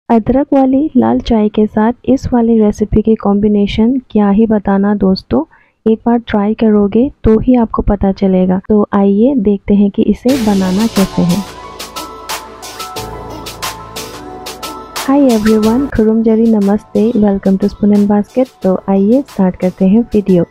अदरक वाली लाल चाय के साथ इस वाली रेसिपी की कॉम्बिनेशन क्या ही बताना दोस्तों। एक बार ट्राई करोगे तो ही आपको पता चलेगा। तो आइए देखते हैं कि इसे बनाना कैसे है। हाय एवरीवन, खुरुम जरी नमस्ते, welcome two spoon and basket. तो आइए स्टार्ट करते हैं वीडियो।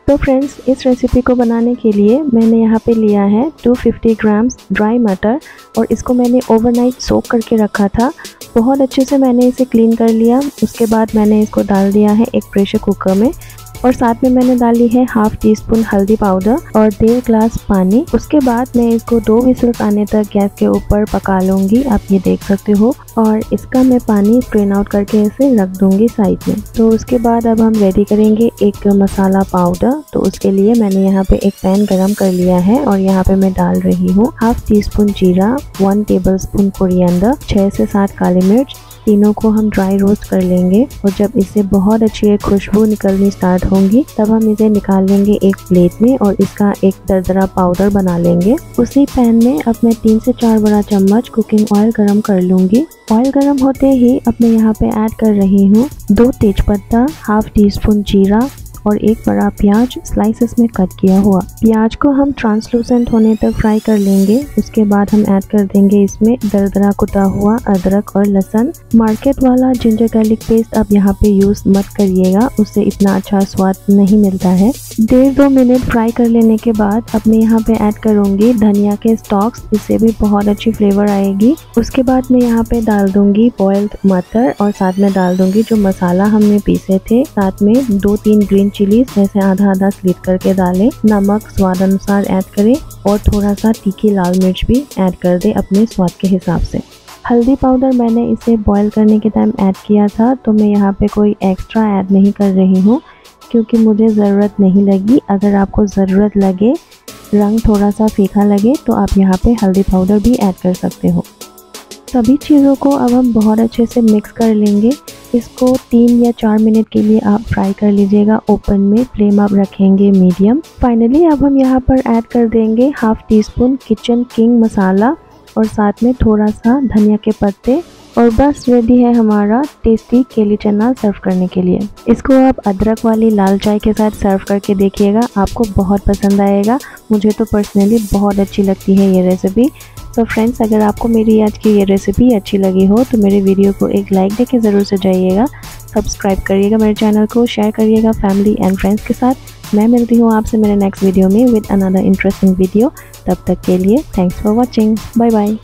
तो फ्रेंड्स, इस रेसिपी को बनाने के लिए मैंने यहाँ पे लिया है 250 ग्राम्स ड्राई मटर और इसको मैंने ओवरनाइट सोक करके रखा था। बहुत अच्छे से मैंने इसे क्लीन कर लिया। उसके बाद मैंने इसको डाल दिया है एक प्रेशर कुकर में और साथ में मैंने डाली है हाफ टी स्पून हल्दी पाउडर और 1.5 ग्लास पानी। उसके बाद मैं इसको 2 विसल्स आने तक गैस के ऊपर पका लूँगी, आप ये देख सकते हो। और इसका मैं पानी स्ट्रेन आउट करके इसे रख दूँगी साइड में। तो उसके बाद अब हम रेडी करेंगे एक मसाला पाउडर। तो उसके लिए मैंने यहाँ पे एक पैन गरम कर लिया है और यहाँ पे मैं डाल रही हूँ हाफ टी स्पून जीरा, 1 टेबल स्पून कोरिएंडर, 6 से 7 काली मिर्च। तीनों को हम ड्राई रोस्ट कर लेंगे और जब इससे बहुत अच्छी एक खुशबू निकलनी स्टार्ट होंगी तब हम इसे निकाल लेंगे एक प्लेट में और इसका एक दरदरा पाउडर बना लेंगे। उसी पैन में अब मैं 3 से 4 बड़ा चम्मच कुकिंग ऑयल गरम कर लूँगी। ऑयल गरम होते ही अब मैं यहाँ पे ऐड कर रही हूँ 2 तेजपत्ता, हाफ टी स्पून जीरा और एक बड़ा प्याज स्लाइसेस में कट किया हुआ। प्याज को हम ट्रांसलूसेंट होने तक फ्राई कर लेंगे। उसके बाद हम ऐड कर देंगे इसमें दरदरा कुटा हुआ अदरक और लहसुन। मार्केट वाला जिंजर गार्लिक पेस्ट आप यहाँ पे यूज मत करिएगा, उससे इतना अच्छा स्वाद नहीं मिलता है। 1.5-2 मिनट फ्राई कर लेने के बाद अब मैं यहाँ पे ऐड करूँगी धनिया के स्टॉक्स, इससे भी बहुत अच्छी फ्लेवर आएगी। उसके बाद मैं यहाँ पे डाल दूंगी बॉइल्ड मटर और साथ में डाल दूंगी जो मसाला हमने पीसे थे। साथ में 2-3 ग्रीन चिलीज जैसे आधा आधा स्लिट करके डालें। नमक स्वाद अनुसार ऐड करें और थोड़ा सा तीखी लाल मिर्च भी ऐड कर दे अपने स्वाद के हिसाब से। हल्दी पाउडर मैंने इसे बॉईल करने के टाइम ऐड किया था, तो मैं यहाँ पे कोई एक्स्ट्रा ऐड नहीं कर रही हूँ क्योंकि मुझे ज़रूरत नहीं लगी। अगर आपको ज़रूरत लगे, रंग थोड़ा सा फीका लगे तो आप यहाँ पे हल्दी पाउडर भी ऐड कर सकते हो। सभी चीज़ों को अब हम बहुत अच्छे से मिक्स कर लेंगे। इसको 3 या 4 मिनट के लिए आप फ्राई कर लीजिएगा ओपन में, फ्लेम आप रखेंगे मीडियम। फाइनली अब हम यहाँ पर ऐड कर देंगे half teaspoon kitchen king masala और साथ में थोड़ा सा धनिया के पत्ते और बस रेडी है हमारा टेस्टी केली चना सर्व करने के लिए। इसको आप अदरक वाली लाल चाय के साथ सर्व करके देखिएगा, आपको बहुत पसंद आएगा। मुझे तो पर्सनली बहुत अच्छी लगती है ये रेसिपी। तो फ्रेंड्स, अगर आपको मेरी आज की ये रेसिपी अच्छी लगी हो तो मेरे वीडियो को एक लाइक देके ज़रूर से जाइएगा। सब्सक्राइब करिएगा मेरे चैनल को, शेयर करिएगा फैमिली एंड फ्रेंड्स के साथ। मैं मिलती हूँ आपसे मेरे नेक्स्ट वीडियो में विद अनदर इंटरेस्टिंग वीडियो। तब तक के लिए thanks for watching, bye bye.